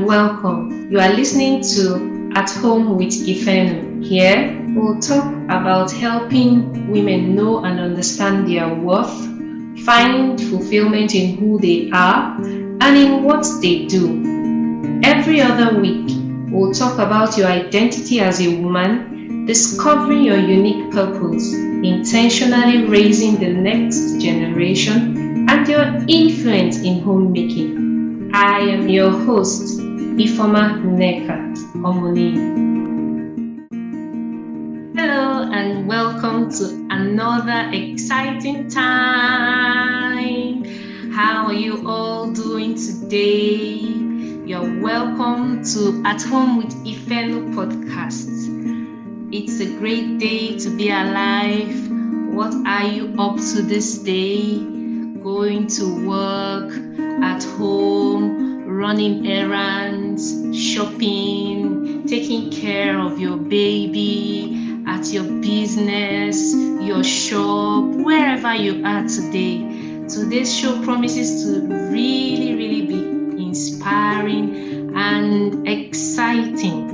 and welcome. You are listening to At Home with Ifeno. Here, we'll talk about helping women know and understand their worth, find fulfillment in who they are, and in what they do. Every other week, we'll talk about your identity as a woman, discovering your unique purpose, intentionally raising the next generation, and your influence in homemaking. I am your host, Ifoma Nneka Omoni. Hello and welcome to another exciting time. How are you all doing today? You're welcome to At Home with Ifeno podcast. It's a great day to be alive. What are you up to this day? Going to work, at home, running errands, shopping, taking care of your baby, at your business, your shop, wherever you are today. Today's show promises to really be inspiring and exciting.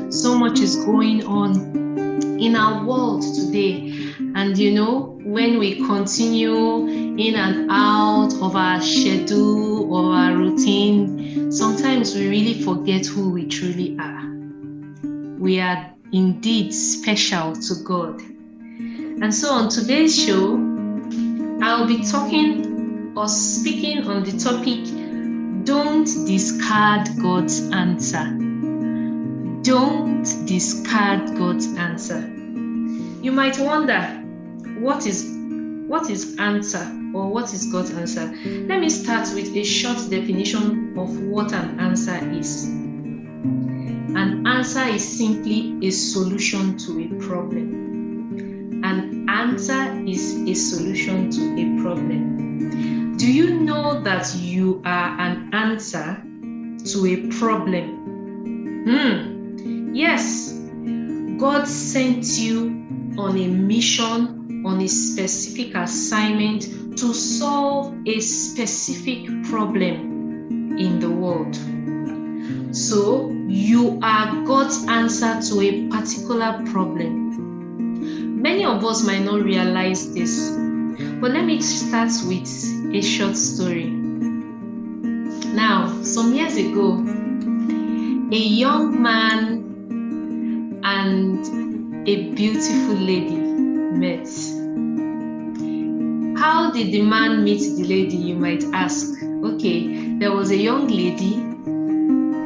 So much is going on in our world today. And when we continue in and out of our schedule or our routine, sometimes we really forget who we truly are. We are indeed special to God. And so on today's show, I'll be talking or speaking on the topic, don't discard God's answer. Don't discard God's answer. You might wonder, what is answer, or what is God's answer? Let me start with a short definition of what an answer is. An answer is simply a solution to a problem. An answer is a solution to a problem. Do you know that you are an answer to a problem? Yes, God sent you on a mission, on a specific assignment to solve a specific problem in the world. So you are God's answer to a particular problem. Many of us might not realize this, but let me start with a short story. Now, some years ago, a young man and a beautiful lady met. How did the man meet the lady, you might ask? Okay, there was a young lady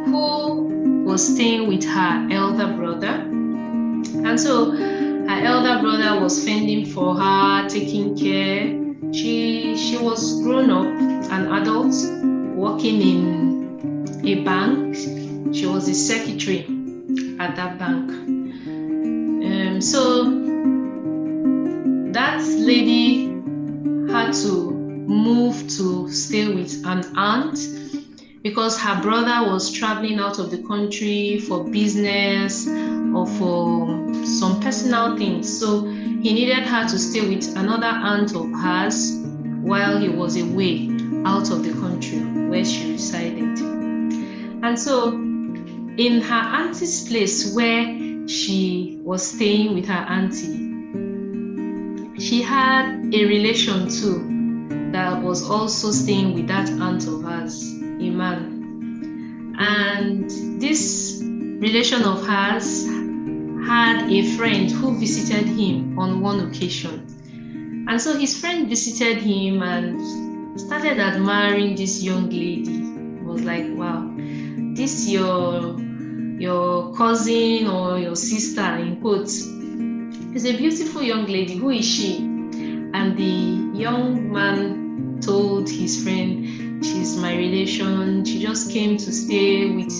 who was staying with her elder brother. And so her elder brother was fending for her, taking care. She was grown up, an adult, working in a bank. She was a secretary at that bank. So that lady had to move to stay with an aunt because her brother was traveling out of the country for business or for some personal things. So he needed her to stay with another aunt of hers while he was away out of the country where she resided. And so in her auntie's place where she was staying with her auntie, she had a relation too that was also staying with that aunt of hers, a man. And this relation of hers had a friend who visited him on one occasion. And so his friend visited him and started admiring this young lady. Was like, wow, this your cousin or your sister, in quotes, is a beautiful young lady. Who is she? And the young man told his friend, she's my relation. She just came to stay with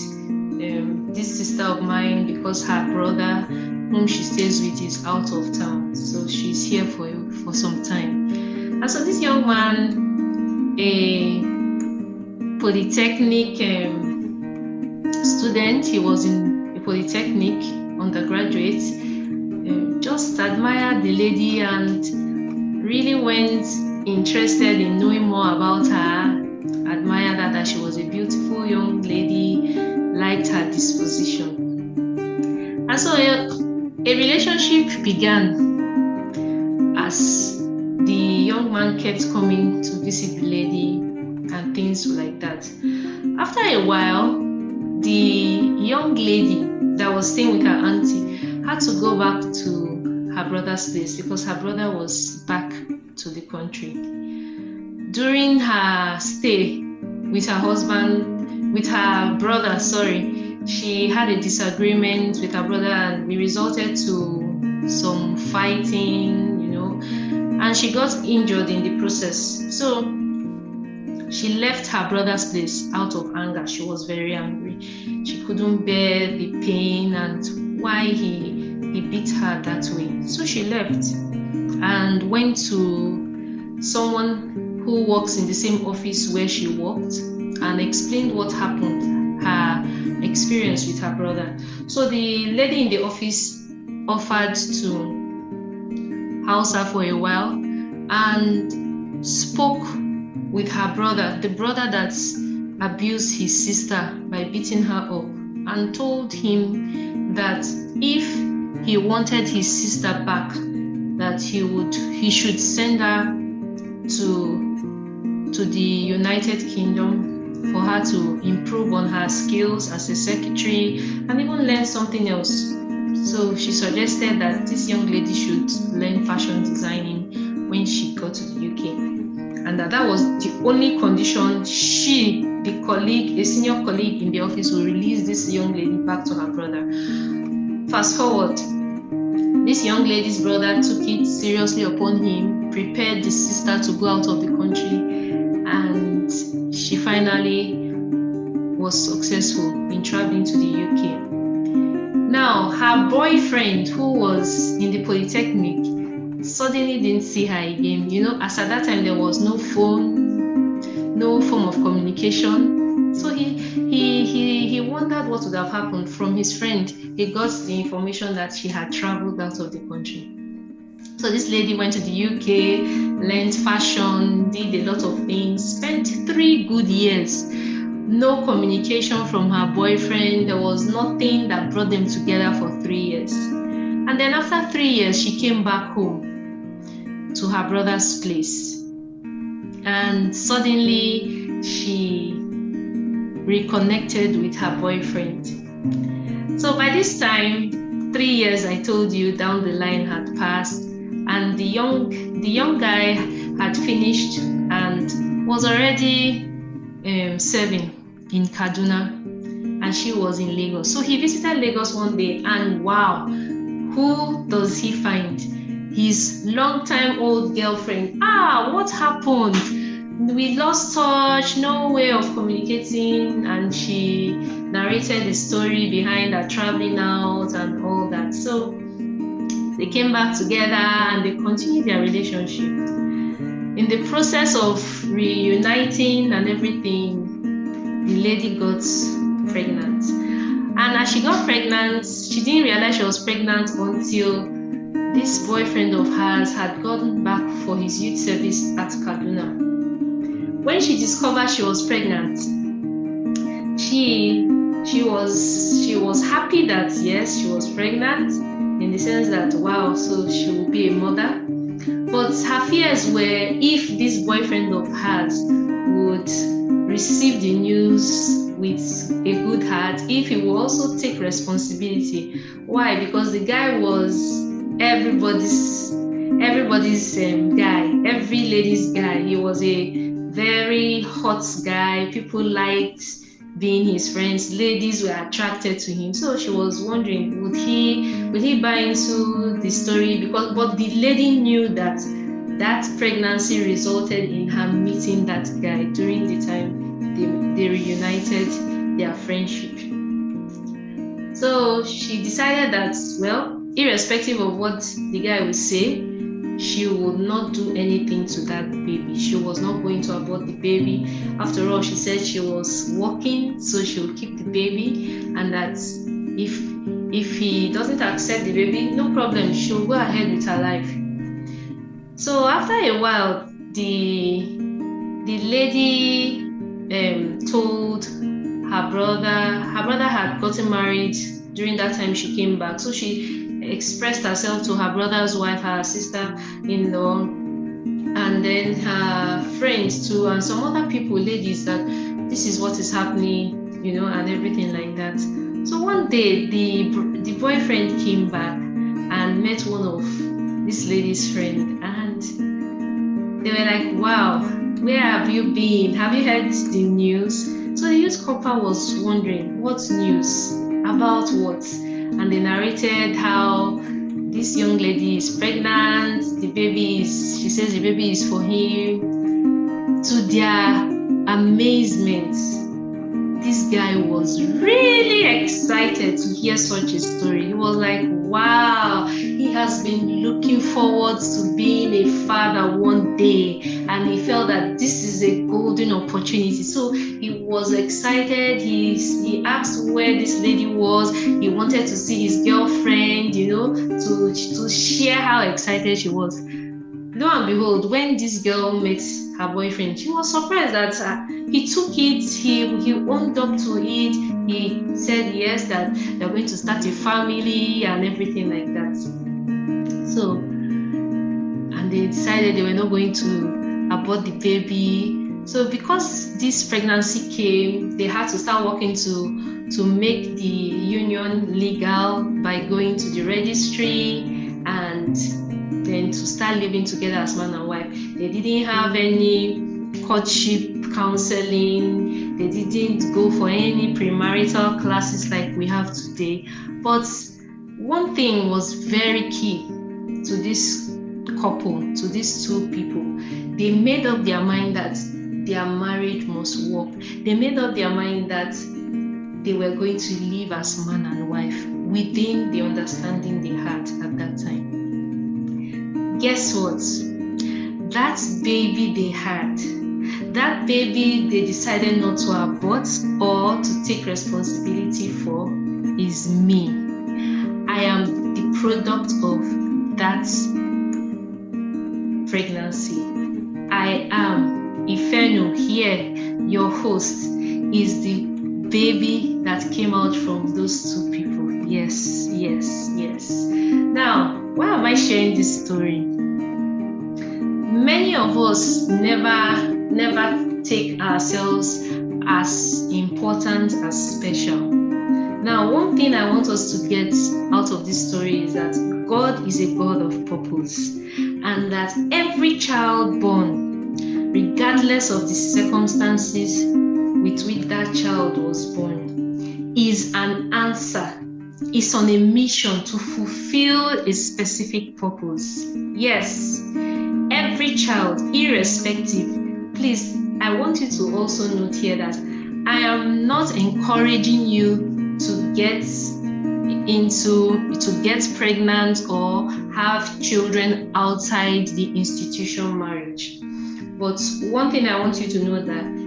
this sister of mine because her brother, whom she stays with, is out of town. So she's here for some time. And so this young man, a polytechnic student, he was in a polytechnic undergraduate, just admired the lady and really went interested in knowing more about her admired her, that she was a beautiful young lady, liked her disposition. And so a relationship began as the young man kept coming to visit the lady and things like that. After a while, the young lady that was staying with her auntie had to go back to her brother's place because her brother was back to the country. During her stay with her brother, she had a disagreement with her brother, and it resulted to some fighting, and she got injured in the process. So she left her brother's place out of anger. She was very angry. She couldn't bear the pain and why he beat her that way. So she left and went to someone who works in the same office where she worked and explained what happened, her experience with her brother. So the lady in the office offered to house her for a while and spoke with her brother, the brother that abused his sister by beating her up, and told him that if he wanted his sister back, that he should send her to the United Kingdom for her to improve on her skills as a secretary and even learn something else. So she suggested that this young lady should learn fashion designing when she got to the UK, and that was the only condition she, the colleague, a senior colleague in the office, will release this young lady back to her brother. Fast forward, this young lady's brother took it seriously upon him, prepared the sister to go out of the country, and she finally was successful in traveling to the UK. Now, her boyfriend, who was in the Polytechnic, suddenly didn't see her again. As at that time, there was no phone, no form of communication. So he wondered what would have happened. From his friend, he got the information that she had traveled out of the country. So this lady went to the UK, learned fashion, did a lot of things, spent 3 good years. No communication from her boyfriend. There was nothing that brought them together for 3 years. And then after 3 years, she came back home to her brother's place. And suddenly, she reconnected with her boyfriend. So by this time, 3 years, I told you, down the line had passed. And the young guy had finished and was already serving in Kaduna, and she was in Lagos. So he visited Lagos one day, and wow, who does he find? His longtime old girlfriend. What happened? We lost touch, no way of communicating, and she narrated the story behind her traveling out and all that. So they came back together and they continued their relationship. In the process of reuniting and everything, the lady got pregnant. And as she got pregnant, she didn't realize she was pregnant until this boyfriend of hers had gotten back for his youth service at Kaduna. When she discovered she was pregnant, she was happy that yes, she was pregnant, in the sense that wow, so she will be a mother. But her fears were if this boyfriend of hers would receive the news with a good heart, if he will also take responsibility. Why? Because the guy was everybody's guy, every lady's guy. He was a very hot guy. People liked being his friends. Ladies were attracted to him. So she was wondering, would he buy into the story? But the lady knew that pregnancy resulted in her meeting that guy during the time they reunited their friendship. So she decided that, well, irrespective of what the guy would say, she would not do anything to that baby. She was not going to abort the baby. After all, she said she was working, so she would keep the baby, and that if he doesn't accept the baby, no problem, she'll go ahead with her life. So after a while, the lady told her brother. Her brother had gotten married during that time she came back. So she expressed herself to her brother's wife, her sister-in-law, and then her friends too, and some other people, ladies, that this is what is happening, and everything like that. So one day, the boyfriend came back and met one of this lady's friend, and they were like, wow, where have you been? Have you heard the news? So the youth couple was wondering, what news? About what? And they narrated how this young lady is pregnant, she says the baby is for him. To their amazement, this guy was really excited to hear such a story. He was like, wow, he has been looking forward to being a father one day, and he felt that this is a golden opportunity. So he was excited. He asked where this lady was. He wanted to see his girlfriend, to share how excited she was. Lo and behold, when this girl met her boyfriend, she was surprised that he took it, he owned up to it. He said yes, that they're going to start a family and everything like that. So, and they decided they were not going to abort the baby. So because this pregnancy came, they had to start working to make the union legal by going to the registry and then to start living together as man and wife. They didn't have any courtship counseling. They didn't go for any premarital classes like we have today. But one thing was very key to this couple, to these two people. They made up their mind that their marriage must work. They made up their mind that they were going to live as man and wife within the understanding they had at that time. Guess what? That baby they had, that baby they decided not to abort or to take responsibility for is me. I am the product of that pregnancy. I am Ifeno here, your host, is the baby that came out from those two people. Yes. Now, why am I sharing this story? Many of us never take ourselves as important, as special. Now, one thing I want us to get out of this story is that God is a God of purpose, and that every child born, regardless of the circumstances with which that child was born, is an answer, is on a mission to fulfill a specific purpose. Yes, every child, irrespective. Please, I want you to also note here that I am not encouraging you to get pregnant or have children outside the institution marriage. But one thing I want you to know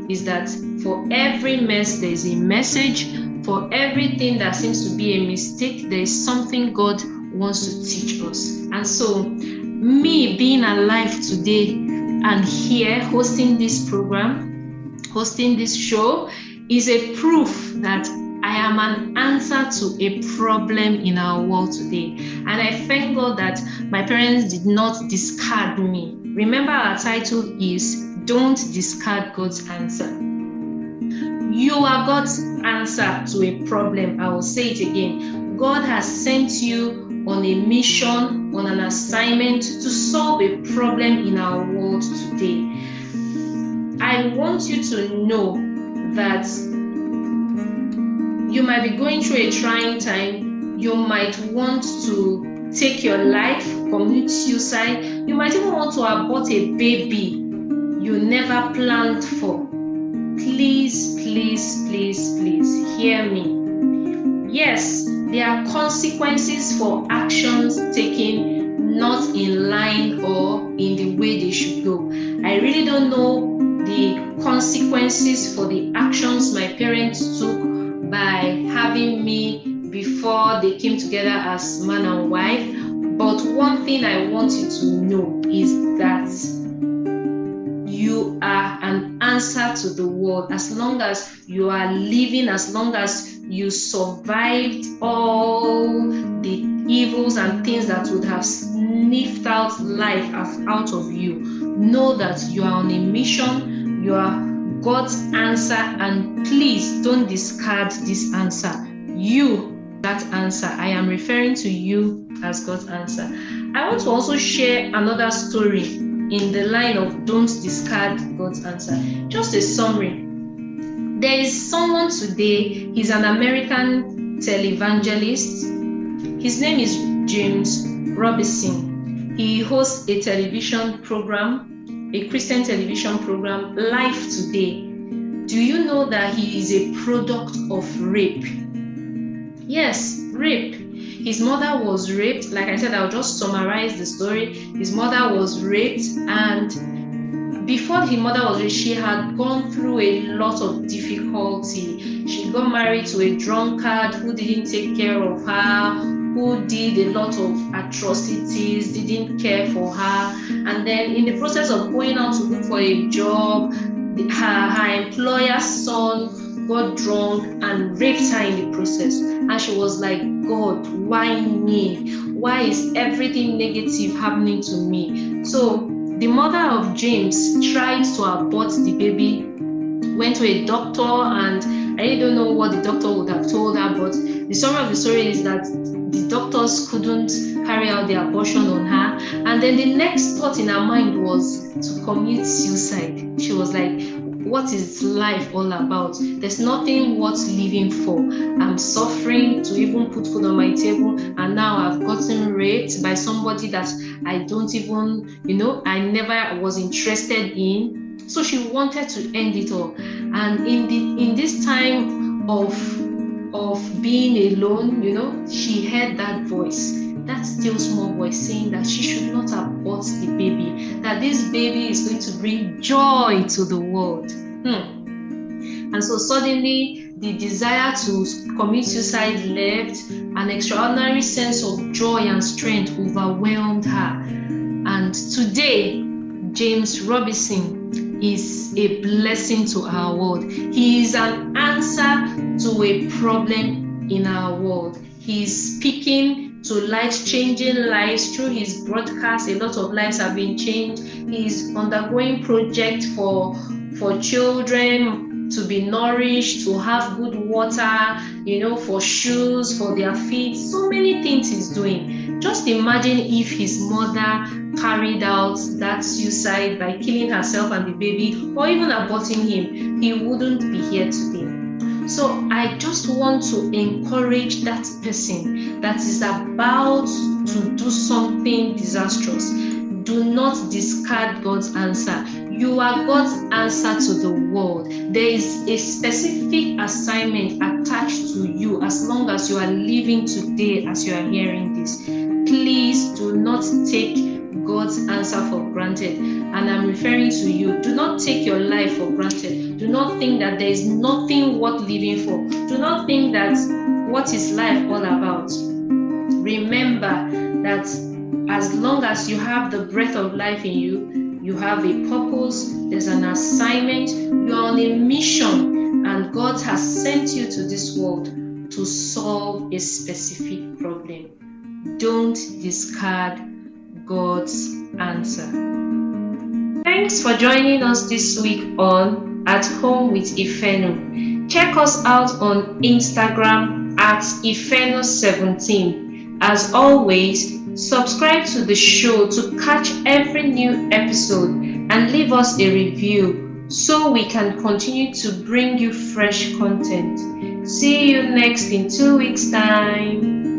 is that for every mess, there is a message. For everything that seems to be a mistake, there is something God wants to teach us. And so, me being alive today and here hosting this program, hosting this show, is a proof that I am an answer to a problem in our world today. And I thank God that my parents did not discard me. Remember, our title is Don't Discard God's Answer. You are God's answer to a problem. I will say it again. God has sent you on a mission, on an assignment to solve a problem in our world today. I want you to know that you might be going through a trying time. You might want to take your life, commit suicide. You might even want to abort a baby you never planned for. Please hear me. Yes, there are consequences for actions taken not in line or in the way they should go. I really don't know the consequences for the actions my parents took by having me before they came together as man and wife. But one thing I want you to know is that you are an answer answer to the world. As long as you are living, as long as you survived all the evils and things that would have sniffed out life out of you, know that you are on a mission. You are God's answer, and please don't discard this answer. That answer. I am referring to you as God's answer. I want to also share another story in the line of don't discard God's answer. Just a summary. There is someone today, he's an American televangelist. His name is James Robinson. He hosts a television program, a Christian television program, Live Today. Do you know that he is a product of rape? Yes, rape. His mother was raped. Like I said, I'll just summarize the story. His mother was raped, and before his mother was raped, she had gone through a lot of difficulty. She got married to a drunkard who didn't take care of her, who did a lot of atrocities, didn't care for her. And then in the process of going out to look for a job, her employer's son got drunk and raped her in the process. And she was like, God, why me? Why is everything negative happening to me? So the mother of James tried to abort the baby, went to a doctor, and I don't know what the doctor would have told her, but the summary of the story is that the doctors couldn't carry out the abortion on her. And then the next thought in her mind was to commit suicide. She was like, what is life all about? There's nothing worth living for. I'm suffering to even put food on my table, and now I've gotten raped by somebody that I don't even, I never was interested in. So she wanted to end it all. And in this time of being alone, she heard that voice, that still small voice, saying that she should not abort the baby, that this baby is going to bring joy to the world. And so suddenly the desire to commit suicide left. An extraordinary sense of joy and strength overwhelmed her. And today, James Robinson is a blessing to our world. He is an answer to a problem in our world. He is speaking to lives, changing lives through his broadcast. A lot of lives have been changed. He is undergoing project for children to be nourished, to have good water, for shoes, for their feet. So many things he's doing. Just imagine if his mother carried out that suicide by killing herself and the baby, or even aborting him, he wouldn't be here today. So I just want to encourage that person that is about to do something disastrous. Do not discard God's answer. You are God's answer to the world. There is a specific assignment attached to you as long as you are living today, as you are hearing this. Please do not take God's answer for granted. And I'm referring to you. Do not take your life for granted. Do not think that there is nothing worth living for. Do not think that what is life all about. Remember that as long as you have the breath of life in you, you have a purpose, there's an assignment, you're on a mission, and God has sent you to this world to solve a specific problem. Don't discard God's answer. Thanks for joining us this week on At Home with Ifeno. Check us out on Instagram at Ifeno17. As always, subscribe to the show to catch every new episode and leave us a review so we can continue to bring you fresh content. See you next in 2 weeks' time.